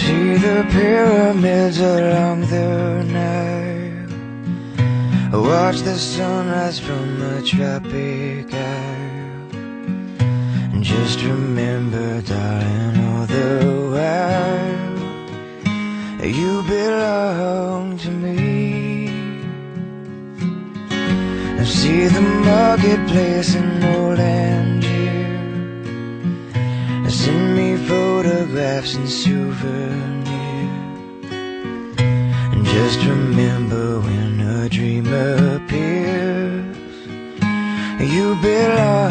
See the pyramids along the Nile. Watch the sunrise from a tropic isle. And just remember, darling, all the while, you belong to me. See the marketplace in old Angier. Send me photographs and souvenirs. And just remember, when a dream appears, you belong